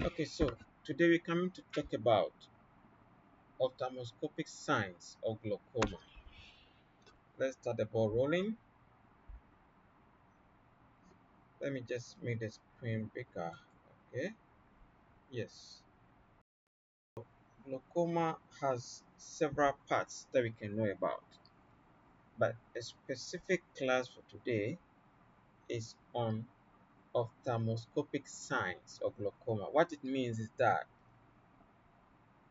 Okay, so today we're coming to talk about ophthalmoscopic signs of glaucoma. Let's start the ball rolling. Let me just make the screen bigger. Okay, yes. Glaucoma has several parts that we can know about, but a specific class for today is on ophthalmoscopic signs of glaucoma. What it means is that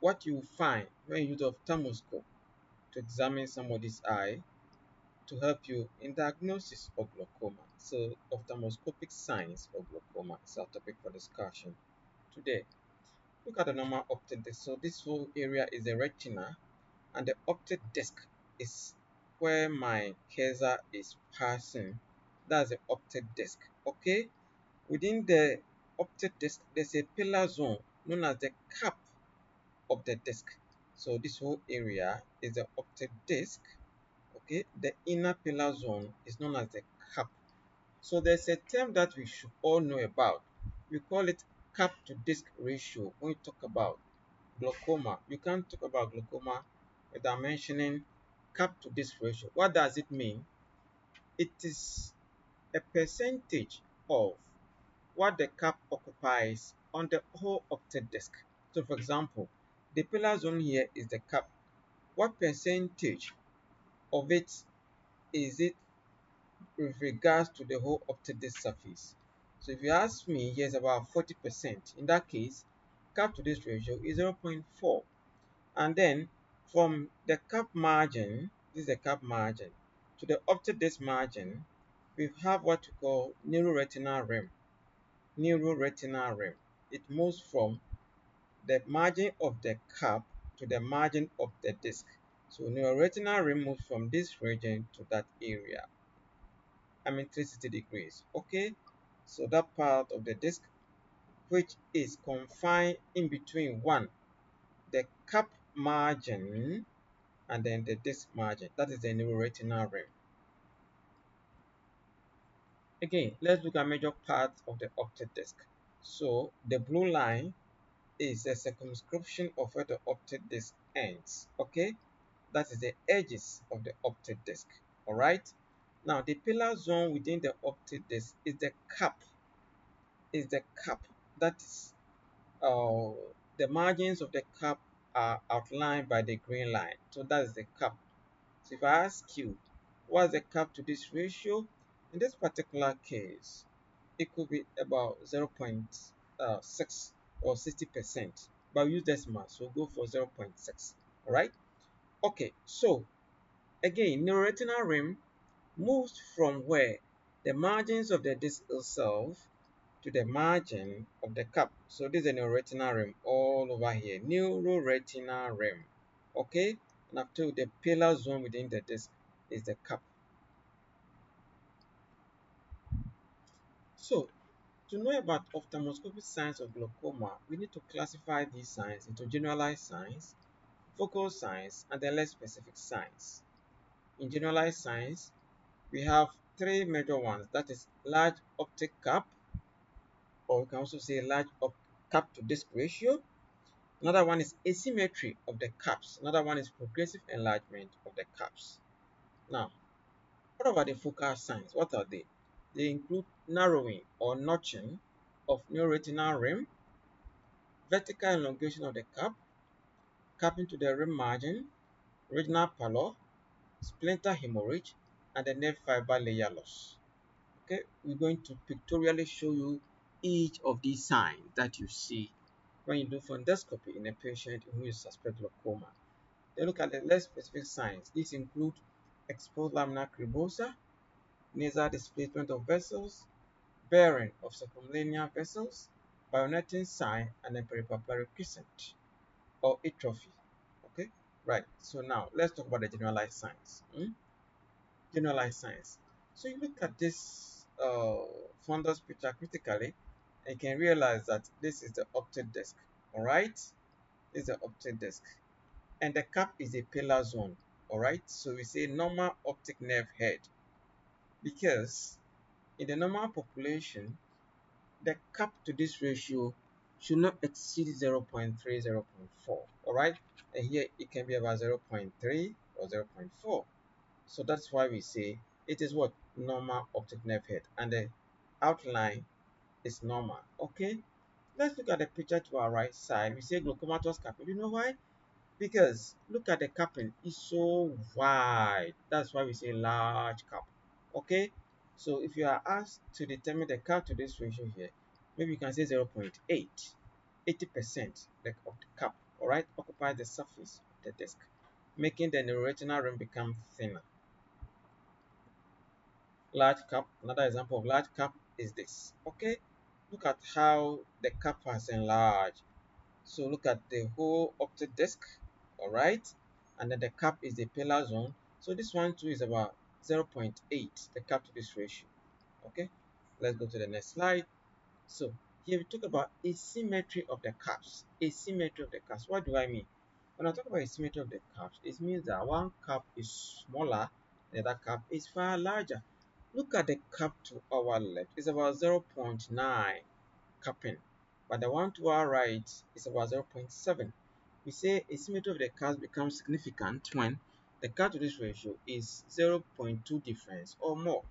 what you find when you use the ophthalmoscope to examine somebody's eye to help you in diagnosis of glaucoma. So, ophthalmoscopic signs of glaucoma is our topic for discussion today. Look at the normal optic disc. So, this whole area is the retina, and the optic disc is where my cursor is passing. That's the optic disc. Okay, within the optic disc, there's a pillar zone known as the cap of the disc. So, this whole area is the optic disc. Okay, the inner pillar zone is known as the cap. So there's a term that we should all know about. We call it cap to disc ratio. When we talk about glaucoma, you can't talk about glaucoma without mentioning cap to disc ratio. What does it mean? It is a percentage of what the cap occupies on the whole optic disc. So for example, the pillar zone here is the cap. What percentage of it is it with regards to the whole optic disc surface? So if you ask me, here's about 40%. In that case, cap to disc ratio is 0.4. And then from the cap margin, this is the cap margin, to the optic disc margin, we have what we call neuroretinal rim. Neuroretinal rim. It moves from the margin of the cap to the margin of the disc. So neuroretinal rim moves from this region to that area. 360 degrees. Okay, so that part of the disc which is confined in between one, the cap margin, and then the disc margin, that is the neuroretinal rim. Again, let's look at major parts of the optic disc. So the blue line is a circumscription of where the optic disc ends. Okay, that is the edges of the optic disc. All right, now the pillar zone within the optic disc is the cap. That is uh, the margins of the cap are outlined by the green line. So that is the cap. So if I ask you, what's the cap to this ratio? In this particular case, it could be about 0.6 or 60%. But we use decimal, so go for 0.6. All right. Okay. So again, neuroretinal rim moves from where the margins of the disc itself to the margin of the cap. So this is a neuroretinal rim all over here. Neuroretinal rim. Okay? And I've told you the pillar zone within the disc is the cap. So to know about ophthalmoscopic signs of glaucoma, we need to classify these signs into generalized signs, focal signs, and then less specific signs. In generalized signs, we have three major ones. That is large optic cap, or we can also say large cap to disc ratio. Another one is asymmetry of the caps. Another one is progressive enlargement of the caps. Now, what about the focal signs? What are they? They include narrowing or notching of neuroretinal rim, vertical elongation of the cap, capping to the rim margin, regional pallor, splinter hemorrhage, and the nerve fiber layer loss. Okay, we're going to pictorially show you each of these signs that you see when you do fundoscopy in a patient who is suspect glaucoma. Then look at the less specific signs. These include exposed laminar cribosa, nasal displacement of vessels, bearing of circumlinear vessels, bionetting sign, and then peripapillary crescent or atrophy. Okay, right. So now let's talk about the generalized signs. Generalized signs. So you look at this fundus picture critically, and you can realize that this is the optic disc. All right, this is the optic disc, and the cap is a pillar zone. All right, so we say normal optic nerve head because in the normal population, the cap to this ratio should not exceed 0.3, 0.4. All right, and here it can be about 0.3 or 0.4. So that's why we say it is what normal optic nerve head, and the outline is normal. Okay, let's look at the picture to our right side. We say glaucomatous capsule. You know why? Because look at the cupping, it's so wide. That's why we say large cup. Okay, so if you are asked to determine the cup to this ratio here, maybe you can say 0.8. 80% like of the cup, all right, occupies the surface of the disc, making the neuroretinal rim become thinner. Large cup, another example of large cup is this. Okay, look at how the cup has enlarged. So look at the whole optic disc, all right, and then the cap is the pillar zone. So this one too is about 0.8, the cap to this ratio. Okay, let's go to the next slide. So here we talk about asymmetry of the caps. Asymmetry of the caps. What do I mean? When I talk about asymmetry of the caps, it means that one cap is smaller, the other cap is far larger. Look at the cap to our left. It's about 0.9 capping, but the one to our right is about 0.7. We say asymmetry of the curves becomes significant when the curve to this ratio is 0.2 difference or more.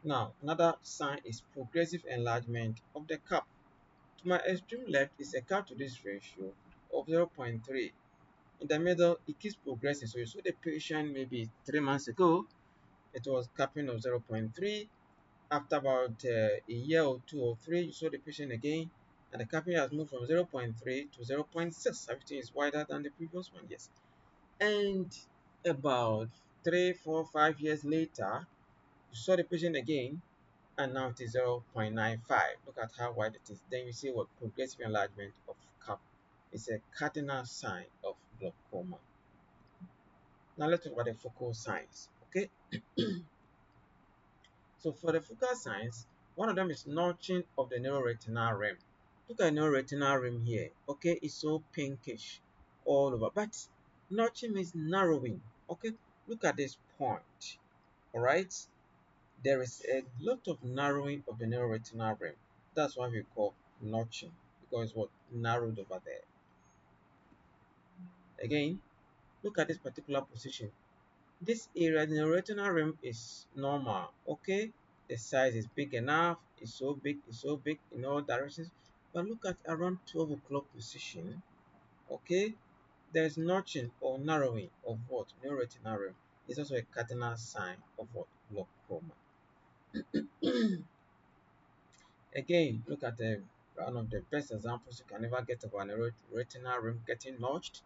Now, another sign is progressive enlargement of the cup. To my extreme left is a curve to this ratio of 0.3. In the middle, it keeps progressing. So you saw the patient maybe 3 months ago, it was capping of 0.3. After about a year or 2 or 3, you saw the patient again, and the capping has moved from 0.3 to 0.6. Everything is wider than the previous one, yes. And about 3, 4, 5 years later, you saw the patient again, and now it is 0.95. Look at how wide it is. Then you see what progressive enlargement of cap is a cardinal sign of glaucoma. Now let's talk about the focal signs. Okay, so for the focal signs, one of them is notching of the neuroretinal rim. Look at neuroretinal rim here. Okay, it's so pinkish all over. But notching means narrowing. Okay, look at this point. Alright, there is a lot of narrowing of the neuroretinal rim. That's why we call notching, because what narrowed over there. Again, look at this particular position. This area, the neuroretinal rim is normal. Okay, the size is big enough. It's so big in all directions. But look at around 12 o'clock position. Okay, there's notching or narrowing of what neuroretinal rim. It's also a cardinal sign of what glaucoma. Again, look at the one of the best examples you can ever get of an retinal rim getting notched.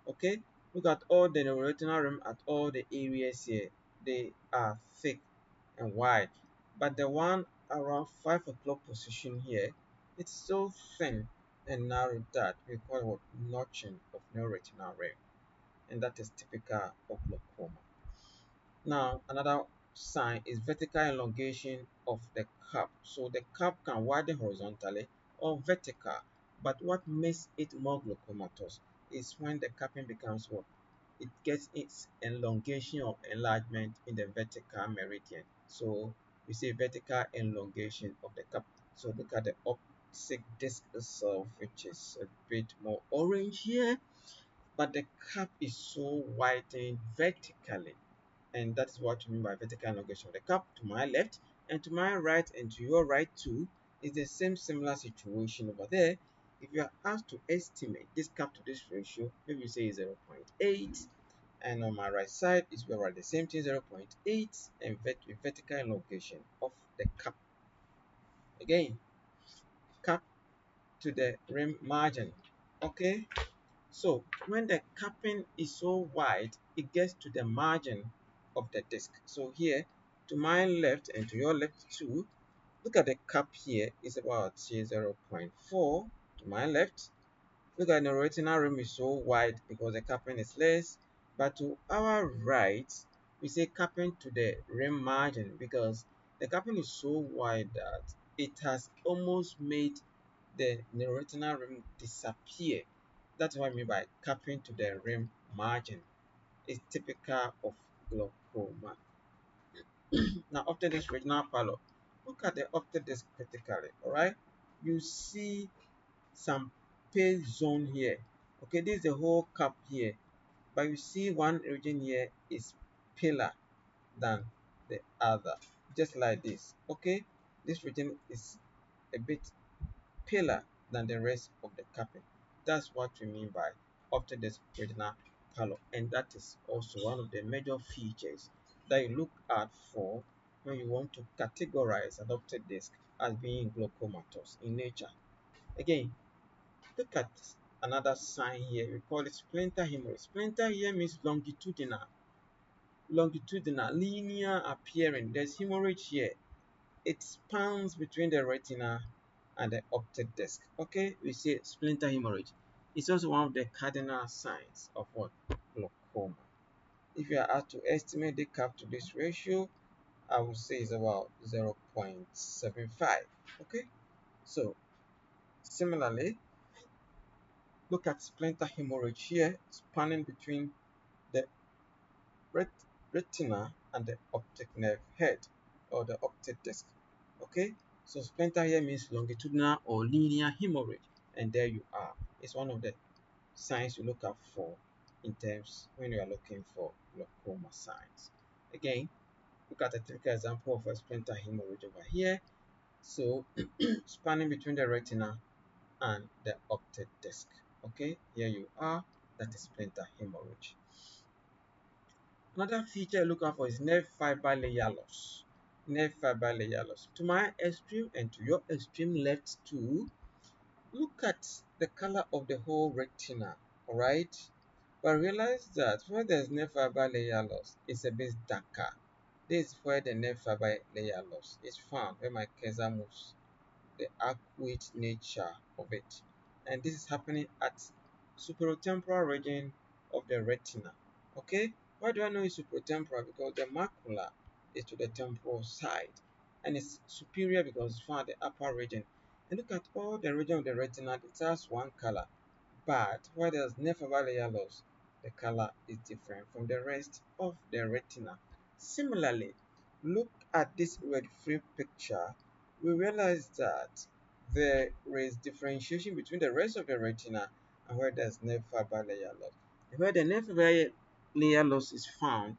Okay, look at all the retinal rim at all the areas here. They are thick and wide, but the one around 5 o'clock position here, it's so thin and narrow that we call it what notching of neuroretinal rim, and that is typical of glaucoma. Now, another sign is vertical elongation of the cup. So the cup can widen horizontally or vertical, but what makes it more glaucomatous is when the cupping becomes what? It gets its elongation or enlargement in the vertical meridian. So we say vertical elongation of the cup. So look at the optic disc itself, which is a bit more orange here, but the cup is so widened vertically, and that's what we mean by vertical elongation of the cup. To my left and to my right and to your right too is the same similar situation over there. If you are asked to estimate this cup to this ratio, maybe you say 0.8, and on my right side is where the same thing, 0.8, and vertical elongation of the cup. Again, cup to the rim margin. Okay, so when the capping is so wide, it gets to the margin of the disc. So here, to my left and to your left too, look at the cap here is about 0.4 to my left. Look at the retinal rim is so wide because the capping is less. But to our right, we say capping to the rim margin because the capping is so wide that it has almost made the retinal rim disappear. That's what I mean by capping to the rim margin. It's typical of glaucoma. Now, after this retinal pallor, look at the optic disc critically, alright? you see some pale zone here. Okay, this is the whole cup here, but you see one region here is paler than the other, just like this. Okay, this region is a bit paler than the rest of the carpet. That's what we mean by Optodesc retinal pallor, and that is also one of the major features that you look out for when you want to categorize an Optodesc as being glaucomatous in nature. Again, look at another sign here. We call it splinter hemorrhage. Splinter here means longitudinal, linear appearing. There's hemorrhage here. It spans between the retina and the optic disc. Okay, we see splinter hemorrhage. It's also one of the cardinal signs of what? Glaucoma. If you are asked to estimate the cap to this ratio, I would say it's about 0.75. Okay, so similarly, look at splinter hemorrhage here, spanning between the retina and the optic nerve head or the optic disc. Okay, so splinter here means longitudinal or linear hemorrhage, and there you are. It's one of the signs you look out for in terms when you are looking for glaucoma signs. Again, look at a typical example of a splinter hemorrhage over here. So spanning between the retina and the optic disc. Okay, here you are. That is splinter hemorrhage. Another feature I look out for is nerve fiber layer loss. Nerve fiber layer loss. To my extreme and to your extreme left too, look at the color of the whole retina, alright? But realize that where there's nerve fiber layer loss, it's a bit darker. This is where the nerve fiber layer loss is found, where my cursor moves, the arcuate nature of it. And this is happening at superotemporal region of the retina. Okay, why do I know it's superotemporal? Because the macula is to the temporal side, and it's superior because it's found at the upper region. And look at all the region of the retina, it has one color, but where there's nerve fiber layer loss, the color is different from the rest of the retina. Similarly, look at this red-free picture. We realize that there is differentiation between the rest of the retina and where there's nerve fiber layer loss. Where the nerve fiber layer loss is found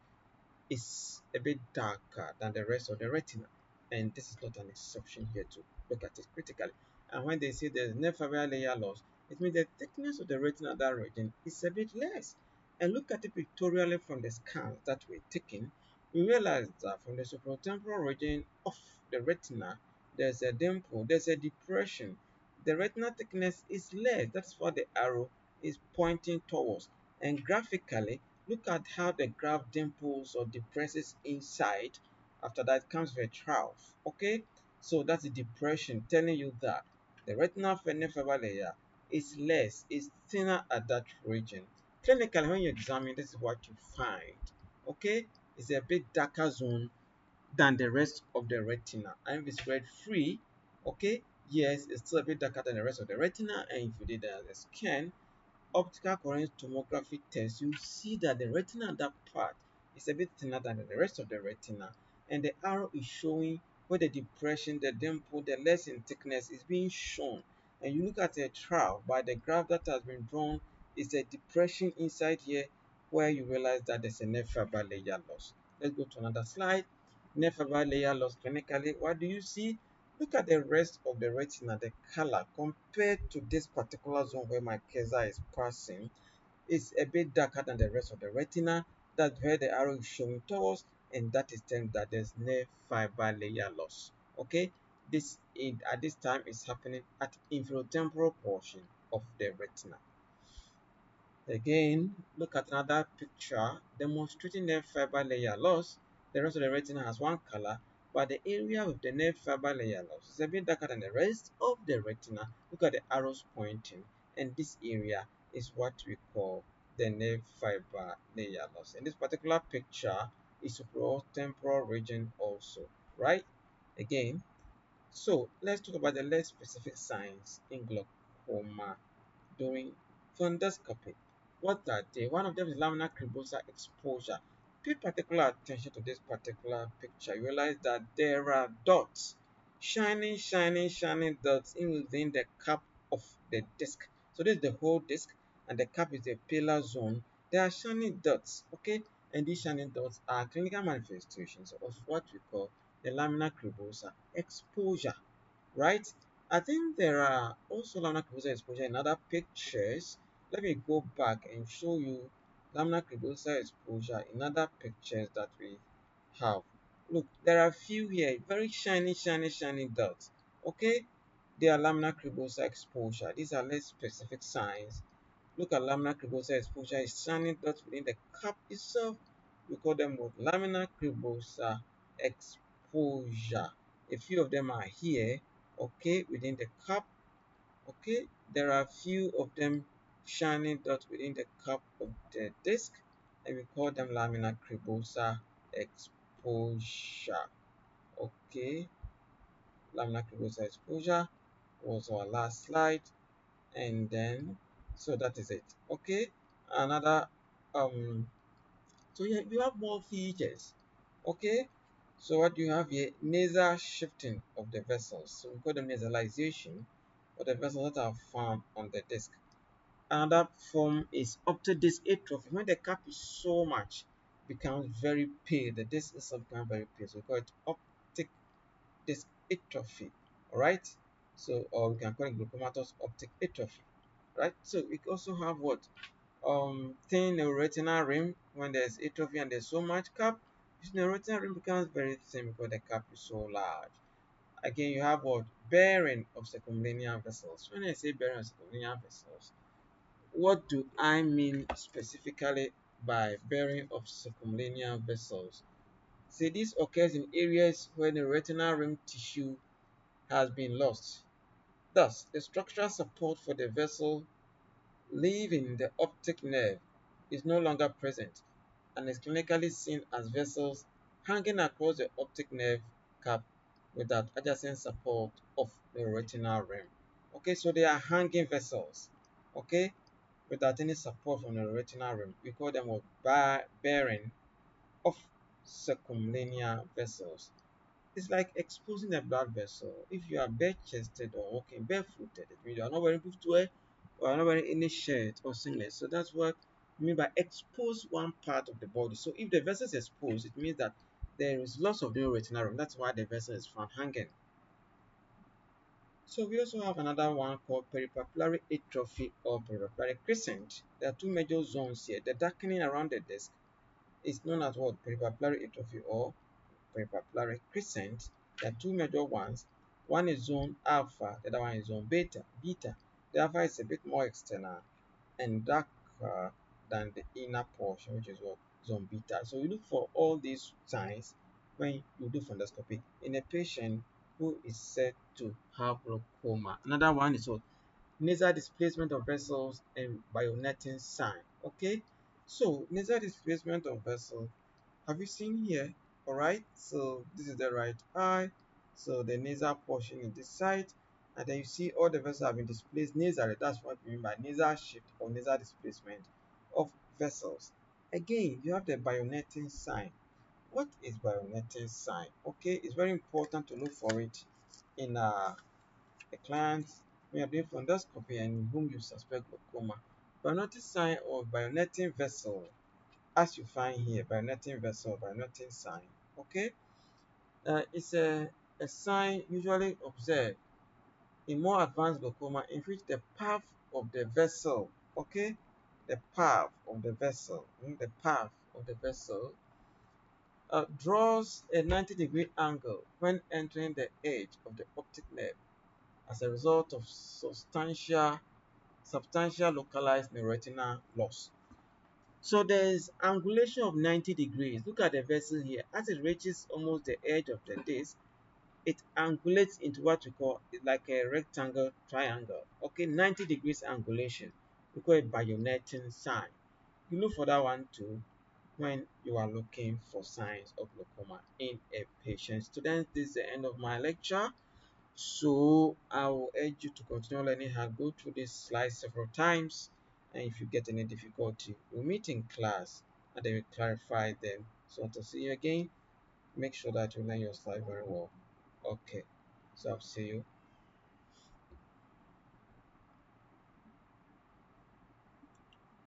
is a bit darker than the rest of the retina, and this is not an exception here to look at it critically. And when they say there's nerve fiber layer loss, it means the thickness of the retina in that region is a bit less. And look at it pictorially from the scans that we're taking, we realize that from the supratemporal region of the retina, there's a dimple, there's a depression. The retinal thickness is less. That's what the arrow is pointing towards. And graphically, look at how the graph dimples or depresses inside. After that comes the trough. Okay, so that's the depression telling you that the retinal fiber layer is less, is thinner at that region. Clinically, when you examine, this is what you find. Okay, it's a bit darker zone than the rest of the retina. And if it's red free, okay, yes, it's still a bit darker than the rest of the retina. And if you did the scan, optical coherence tomography test, you see that the retina on that part is a bit thinner than the rest of the retina, and the arrow is showing where the depression, the dimple, the less in thickness is being shown. And you look at the trough by the graph that has been drawn, is a depression inside here where you realize that there's a nerve fiber layer loss. Let's go to another slide. Nerve fiber layer loss clinically, what do you see? Look at the rest of the retina, the color compared to this particular zone where my cursor is passing is a bit darker than the rest of the retina. That's where the arrow is showing towards, and that is telling that there's nerve fiber layer loss. Okay, at this time is happening at inferotemporal portion of the retina. Again, look at another picture demonstrating nerve fiber layer loss. The rest of the retina has one color, but the area with the nerve fiber layer loss is a bit darker than the rest of the retina. Look at the arrows pointing, and this area is what we call the nerve fiber layer loss. In this particular picture, is temporal region also, right? Again, so let's talk about the less specific signs in glaucoma during fundoscopy. What are they? One of them is laminar cribosa exposure. Pay particular attention to this particular picture. You realize that there are dots shining dots in within the cap of the disc. So this is the whole disc, and the cap is the paler zone. There are shining dots, okay, and these shining dots are clinical manifestations of what we call the laminar cribosa exposure, right? I think there are also laminar cribosa exposure in other pictures. Let me go back and show you laminar cribosa exposure in other pictures that we have. Look, there are a few here, very shiny dots. Okay, they are laminar cribosa exposure. These are less specific signs. Look at laminar cribosa exposure is shining dots within the cap itself. We call them what? Laminar cribosa exposure. A few of them are here, okay, within the cap. Okay, there are a few of them shining dots within the cap of the disc, and we call them laminar cribosa exposure. Okay, laminar cribosa exposure was our last slide, and then so that is it. Okay, another so yeah, you have more features. Okay, so what you have here, nasal shifting of the vessels. So we call them nasalization of the vessels that are found on the disc. Another form is optic disc atrophy. When the cap is so much, becomes very pale. The disc is become very pale. So we call it optic disc atrophy. Alright. So or we can call it glaucomatous optic atrophy. Right. So we also have what? Thin neuroretinal rim. When there's atrophy and there's so much cap, this neuroretinal rim becomes very thin because the cap is so large. Again, you have what? Bearing of circumlinear vessels. When I say bearing of circumlinear vessels, what do I mean specifically by bearing of circumlinear vessels? See, this occurs in areas where the retinal rim tissue has been lost. Thus, the structural support for the vessel leaving the optic nerve is no longer present and is clinically seen as vessels hanging across the optic nerve cap without adjacent support of the retinal rim. Okay, so they are hanging vessels. Okay, without any support from the retinal rim. We call them a bearing of circumlinear vessels. It's like exposing a blood vessel. If you are bare-chested or walking barefooted, it means you are not wearing footwear or are not wearing any shirt or singlet. So that's what I mean by expose one part of the body. So if the vessel is exposed, it means that there is loss of the retinal rim. That's why the vessel is found hanging. So we also have another one called peripapillary atrophy or peripapillary crescent. There are two major zones here. The darkening around the disc is known as what? Peripapillary atrophy or peripapillary crescent. There are two major ones. One is zone alpha, the other one is zone beta. The alpha is a bit more external and darker than the inner portion, which is what? Zone beta. So you look for all these signs when you do fundoscopy in a patient who is said to have glaucoma. Another one is what? Nasal displacement of vessels and bionetting sign. Okay, so nasal displacement of vessel, have you seen here? All right, so this is the right eye, so the nasal portion is this side, and then you see all the vessels have been displaced nasally. That's what we mean by nasal shift or nasal displacement of vessels. Again, you have the bionetting sign. What is bionetting sign? Okay, it's very important to look for it in a client when you're doing fundoscopy and in whom you suspect glaucoma. Bionetting sign or bionetting vessel, as you find here, bionetting vessel, bionetting sign. Okay, it's a sign usually observed in more advanced glaucoma in which the path of the vessel, okay, the path of the vessel, the path of the vessel draws a 90-degree angle when entering the edge of the optic nerve as a result of substantial localized neuroretinal loss. So there is angulation of 90 degrees. Look at the vessel here. As it reaches almost the edge of the disc, it angulates into what we call like a rectangle triangle. Okay, 90 degrees angulation. We call it bionetting sign. You look for that one too when you are looking for signs of glaucoma in a patient. Students, this is the end of my lecture. So I will urge you to continue learning how to go through these slides several times. And if you get any difficulty, we'll meet in class and then we clarify them. So to see you again, make sure that you learn your slide very well. Okay. So I'll see you